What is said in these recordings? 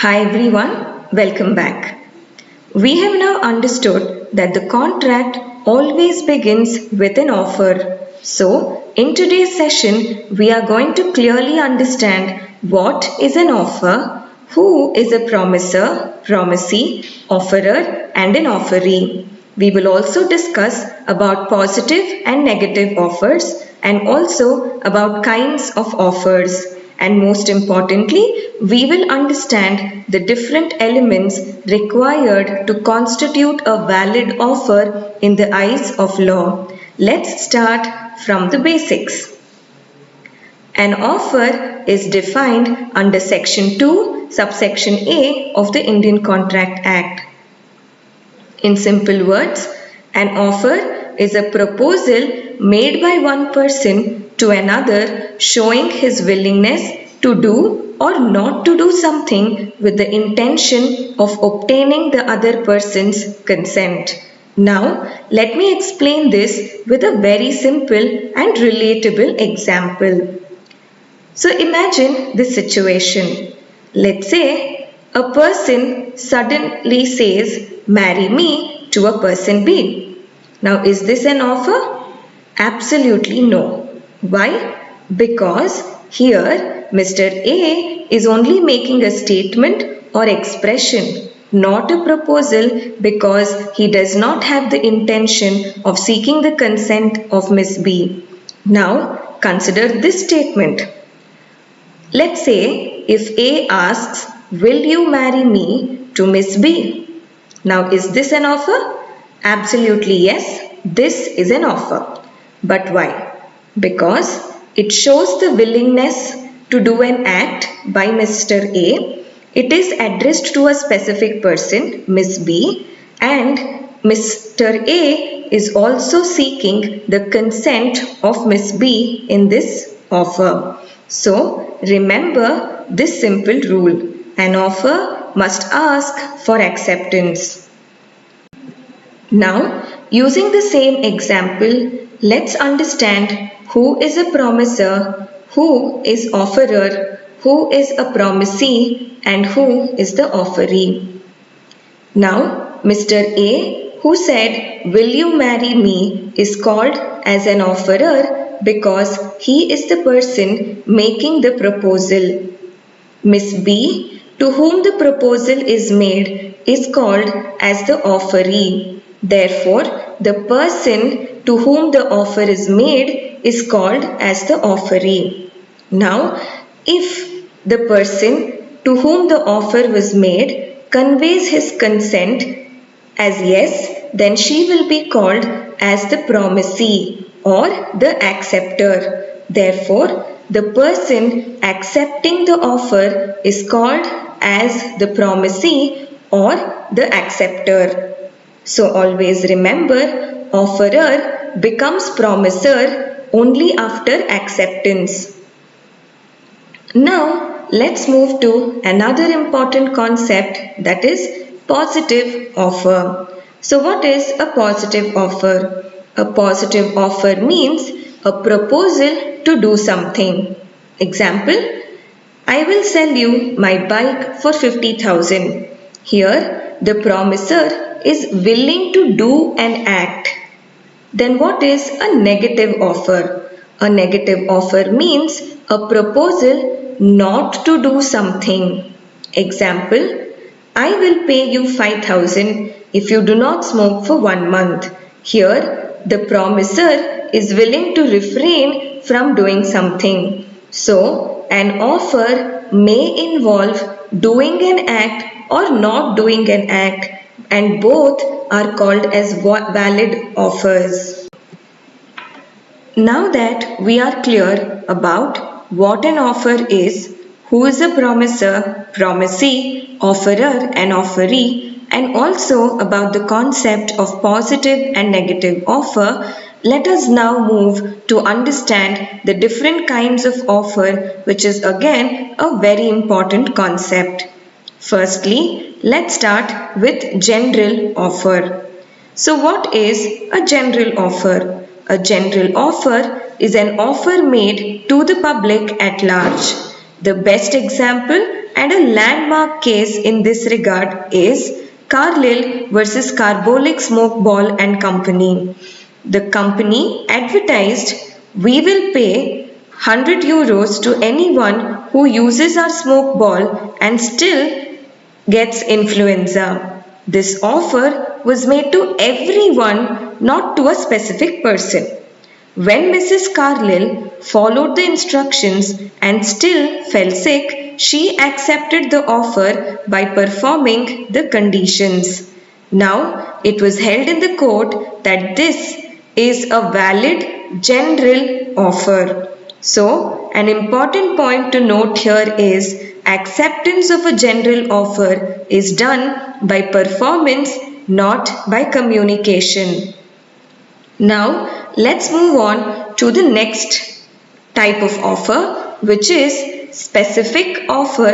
Hi everyone, welcome back. We have now understood that the contract always begins with an offer. So, in today's session, we are going to clearly understand what is an offer, who is a promiser, promisee, offerer and an offeree. We will also discuss about positive and negative offers and also about kinds of offers. And most importantly, we will understand the different elements required to constitute a valid offer in the eyes of law. Let's start from the basics. An offer is defined under Section 2, subsection A of the Indian Contract Act. In simple words, an offer is a proposal made by one person to another showing his willingness to do or not to do something with the intention of obtaining the other person's consent. Now, let me explain this with a very simple and relatable example. So imagine this situation. Let's say a person suddenly says, "Marry me," to a person B. Now, is this an offer? Absolutely no. Why? Because here Mr. A is only making a statement or expression, not a proposal, because he does not have the intention of seeking the consent of Miss B. Now, consider this statement. Let's say if A asks, "Will you marry me?" to Miss B. Now, is this an offer? Absolutely yes, this is an offer. But why? Because it shows the willingness to do an act by Mr. A. It is addressed to a specific person, Miss B, and Mr. A is also seeking the consent of Miss B in this offer. So, remember this simple rule. An offer must ask for acceptance. Now, using the same example, let's understand who is a promiser, who is offerer, who is a promisee, and who is the offeree. Now, Mr. A, who said, "Will you marry me?" is called as an offerer because he is the person making the proposal. Miss B, to whom the proposal is made, is called as the offeree. Therefore, the person to whom the offer is made is called as the offeree. Now, if the person to whom the offer was made conveys his consent as yes, then she will be called as the promisee or the acceptor. Therefore, the person accepting the offer is called as the promisee or the acceptor. So always remember, offerer becomes promiser only after acceptance. Now, let's move to another important concept, that is positive offer. So what is a positive offer? A positive offer means a proposal to do something. Example, "I will sell you my bike for 50,000. Here, the promiser is willing to do an act. Then what is a negative offer? A negative offer means a proposal not to do something. Example, "I will pay you 5,000 if you do not smoke for 1 month. Here, the promiser is willing to refrain from doing something. So, an offer may involve doing an act or not doing an act, and both are called as valid offers. Now that we are clear about what an offer is, who is a promiser, promisee, offerer and offeree, and also about the concept of positive and negative offer, let us now move to understand the different kinds of offer, which is again a very important concept. Firstly, let's start with general offer. So what is a general offer? A general offer is an offer made to the public at large. The best example and a landmark case in this regard is Carlyle versus Carbolic Smoke Ball and Company. The company advertised, "We will pay €100 to anyone who uses our smoke ball and still gets influenza." This offer was made to everyone, not to a specific person. When Mrs. Carlyle followed the instructions and still fell sick, she accepted the offer by performing the conditions. Now, it was held in the court that this is a valid general offer. So, an important point to note here is acceptance of a general offer is done by performance, not by communication. Now, let's move on to the next type of offer, which is specific offer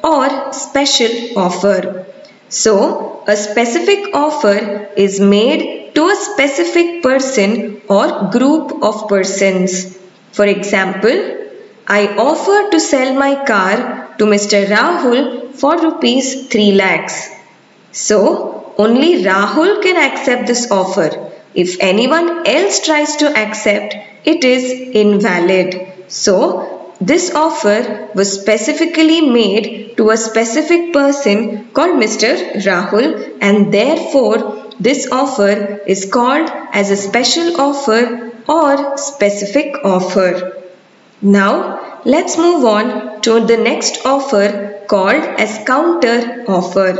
or special offer. So, a specific offer is made to a specific person or group of persons. For example, I offer to sell my car to Mr. Rahul for rupees 3 lakhs. So, only Rahul can accept this offer. If anyone else tries to accept, it is invalid. So, this offer was specifically made to a specific person called Mr. Rahul, and therefore this offer is called as a special offer or specific offer. Now, let's move on to the next offer called as counter offer.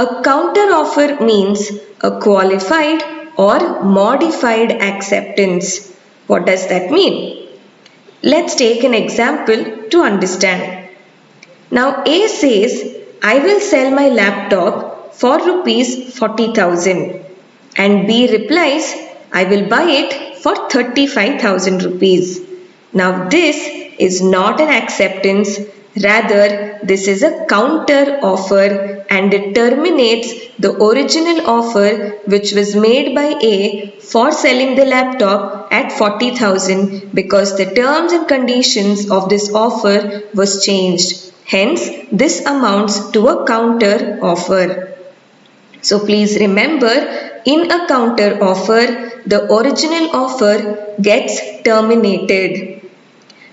A counter offer means a qualified or modified acceptance. What does that mean? Let's take an example to understand. Now A says, I will sell my laptop for rupees 40,000, and B replies, I will buy it for 35,000 rupees. Now this is not an acceptance, rather this is a counter offer, and it terminates the original offer which was made by A for selling the laptop at 40,000 because the terms and conditions of this offer was changed. Hence, this amounts to a counter offer. So please remember, in a counter offer, the original offer gets terminated.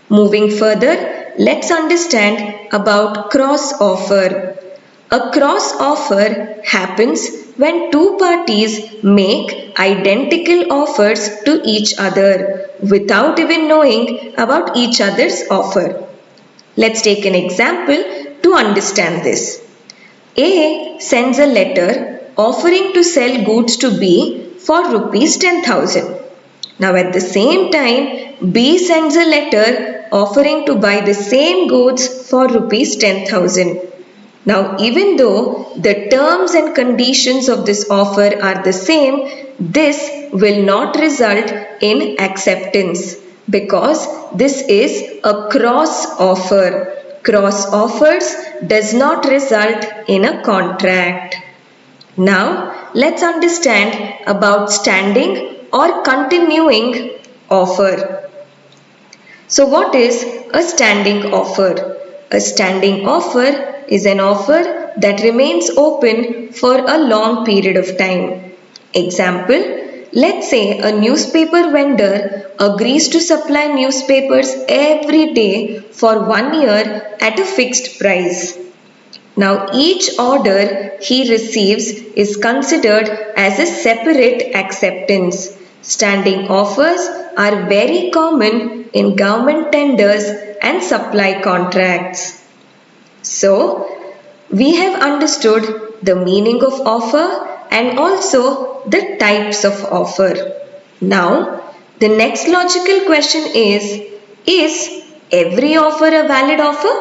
Moving further, let's understand about cross offer. A cross offer happens when two parties make identical offers to each other without even knowing about each other's offer. Let's take an example to understand this. A sends a letter offering to sell goods to B for rupees 10,000. Now at the same time, B sends a letter offering to buy the same goods for rupees 10,000. Now even though the terms and conditions of this offer are the same, this will not result in acceptance because this is a cross offer. Cross offers does not result in a contract. Now let's understand about standing or continuing offer. So what is a standing offer? A standing offer is an offer that remains open for a long period of time. Example, let's say a newspaper vendor agrees to supply newspapers every day for 1 year at a fixed price. Now each order he receives is considered as a separate acceptance. Standing offers are very common in government tenders and supply contracts. So, we have understood the meaning of offer and also the types of offer. Now, the next logical question is every offer a valid offer?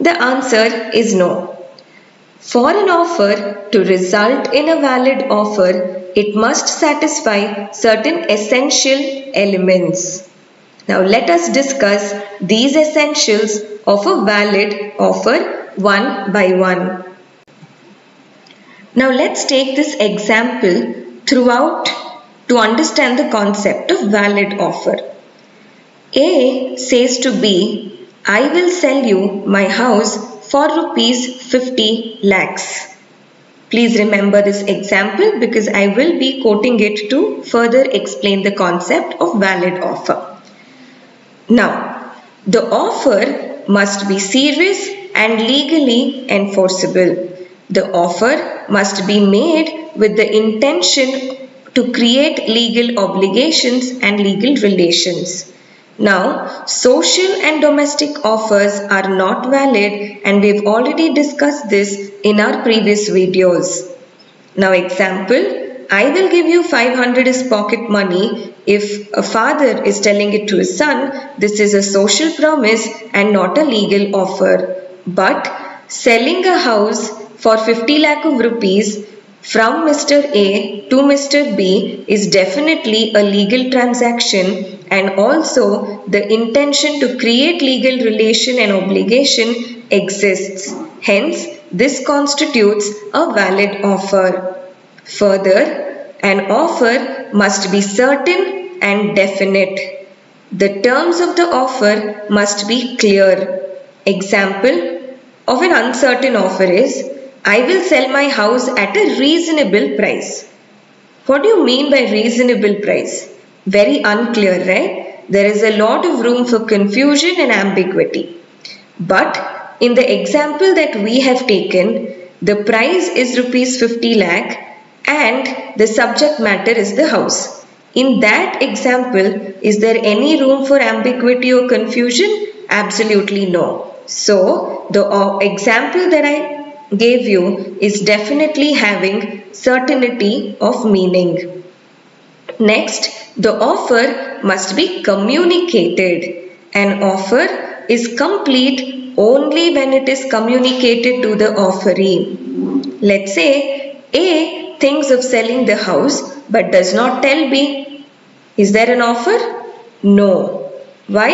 The answer is no. For an offer to result in a valid offer, it must satisfy certain essential elements. Now let us discuss these essentials of a valid offer one by one. Now let's take this example throughout to understand the concept of valid offer. A says to B, I will sell you my house for rupees 50 lakhs. Please remember this example because I will be quoting it to further explain the concept of valid offer. Now, the offer must be serious and legally enforceable. The offer must be made with the intention to create legal obligations and legal relations. Now, social and domestic offers are not valid, and we've already discussed this in our previous videos. Now, example, I will give you 500 as pocket money. If a father is telling it to his son, this is a social promise and not a legal offer. But selling a house for 50 lakh of rupees from Mr. A to Mr. B is definitely a legal transaction, and also the intention to create legal relation and obligation exists. Hence, this constitutes a valid offer. Further, an offer must be certain and definite. The terms of the offer must be clear. Example of an uncertain offer is, I will sell my house at a reasonable price. What do you mean by reasonable price? Very unclear, right? There is a lot of room for confusion and ambiguity. But in the example that we have taken, the price is rupees 50 lakh and the subject matter is the house. In that example, is there any room for ambiguity or confusion? Absolutely no. So, the example that I gave you is definitely having certainty of meaning. Next, the offer must be communicated. An offer is complete only when it is communicated to the offeree. Let's say A thinks of selling the house but does not tell B. Is there an offer? No. Why?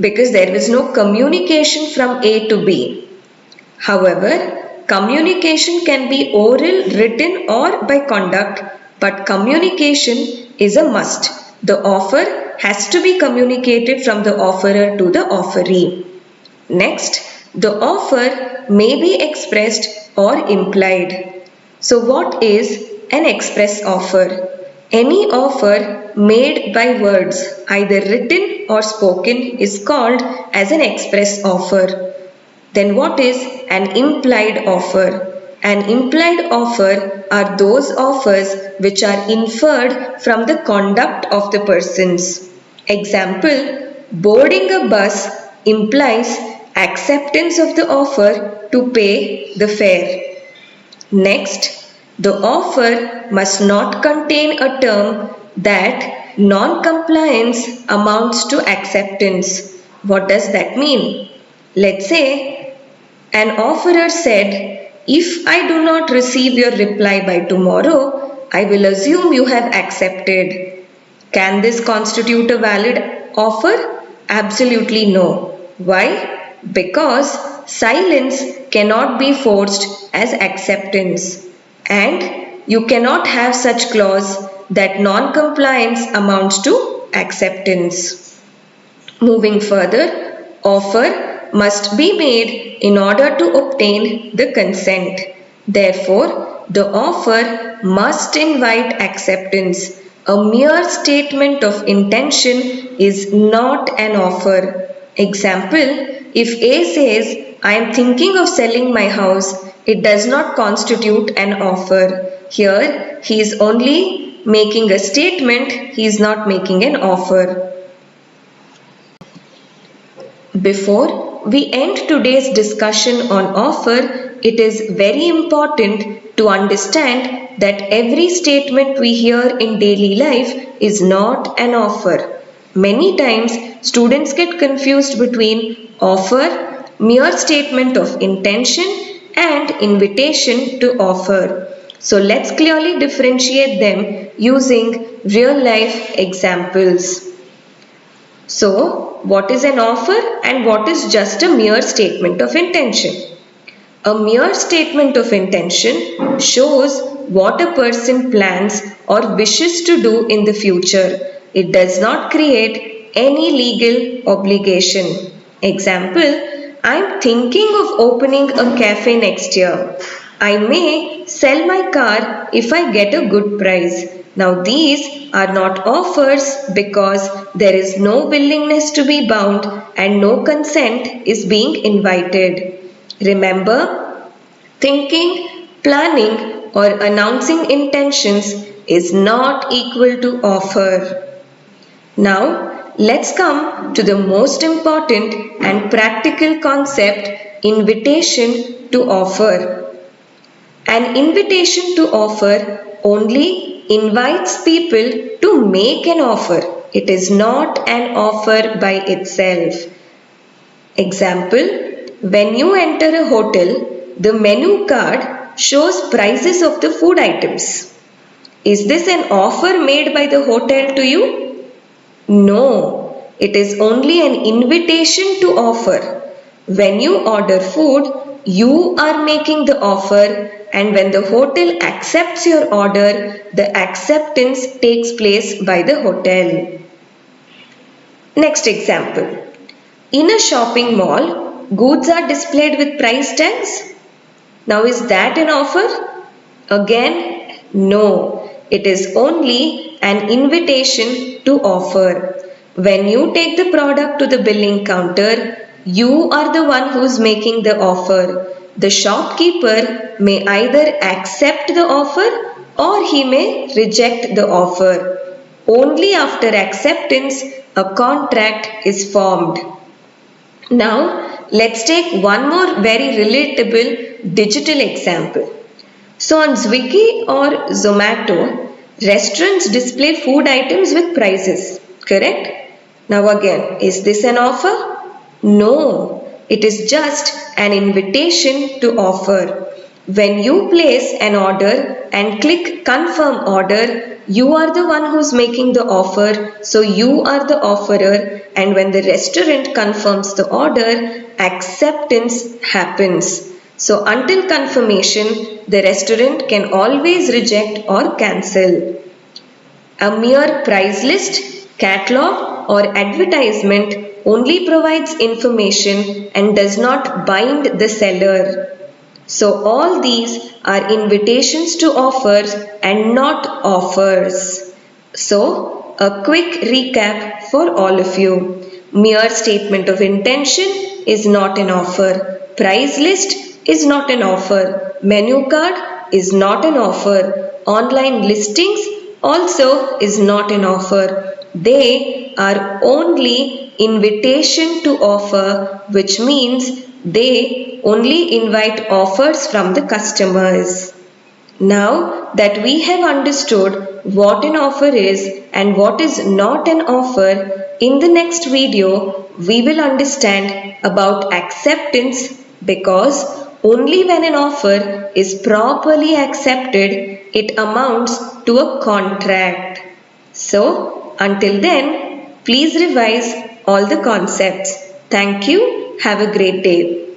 Because there is no communication from A to B. However, communication can be oral, written or by conduct, but communication is a must. The offer has to be communicated from the offerer to the offeree. Next, the offer may be expressed or implied. So what is an express offer? Any offer made by words, either written or spoken, is called as an express offer. Then what is an implied offer? An implied offer are those offers which are inferred from the conduct of the persons. Example, boarding a bus implies acceptance of the offer to pay the fare. Next, the offer must not contain a term that non-compliance amounts to acceptance. What does that mean? Let's say an offerer said, if I do not receive your reply by tomorrow, I will assume you have accepted. Can this constitute a valid offer? Absolutely no. Why? Because silence cannot be forced as acceptance. And you cannot have such clause that non-compliance amounts to acceptance. Moving further, offer must be made in order to obtain the consent. Therefore, the offer must invite acceptance. A mere statement of intention is not an offer. Example, if A says, I am thinking of selling my house, it does not constitute an offer. Here, he is only making a statement, he is not making an offer. Before we end today's discussion on offer, it is very important to understand that every statement we hear in daily life is not an offer. Many times, students get confused between offer, mere statement of intention, and invitation to offer. So let's clearly differentiate them using real life examples. So, what is an offer and what is just a mere statement of intention? A mere statement of intention shows what a person plans or wishes to do in the future. It does not create any legal obligation. Example, I'm thinking of opening a cafe next year. I may sell my car if I get a good price. Now, these are not offers because there is no willingness to be bound and no consent is being invited. Remember, thinking, planning, or announcing intentions is not equal to offer. Now, let's come to the most important and practical concept, invitation to offer. An invitation to offer only invites people to make an offer. It is not an offer by itself. Example, when you enter a hotel, the menu card shows prices of the food items. Is this an offer made by the hotel to you? No, it is only an invitation to offer. When you order food, you are making the offer, and when the hotel accepts your order, the acceptance takes place by the hotel. Next example. In a shopping mall, goods are displayed with price tags. Now, is that an offer? Again, no. It is only an invitation to offer. When you take the product to the billing counter, you are the one who is making the offer. The shopkeeper may either accept the offer or he may reject the offer. Only after acceptance, a contract is formed. Now, let's take one more very relatable digital example. So on Swiggy or Zomato, restaurants display food items with prices, correct? Now again, is this an offer? No, it is just an invitation to offer. When you place an order and click confirm order, you are the one who's making the offer, so you are the offerer, and when the restaurant confirms the order, acceptance happens. So until confirmation, the restaurant can always reject or cancel. A mere price list, catalog or advertisement only provides information and does not bind the seller. So all these are invitations to offers and not offers. So a quick recap for all of you. Mere statement of intention is not an offer. Price list is not an offer. Menu card is not an offer. Online listings also is not an offer. They are only invitation to offer, which means they only invite offers from the customers. Now that we have understood what an offer is and what is not an offer, in the next video we will understand about acceptance, because only when an offer is properly accepted, it amounts to a contract. So, until then, please revise all the concepts. Thank you. Have a great day.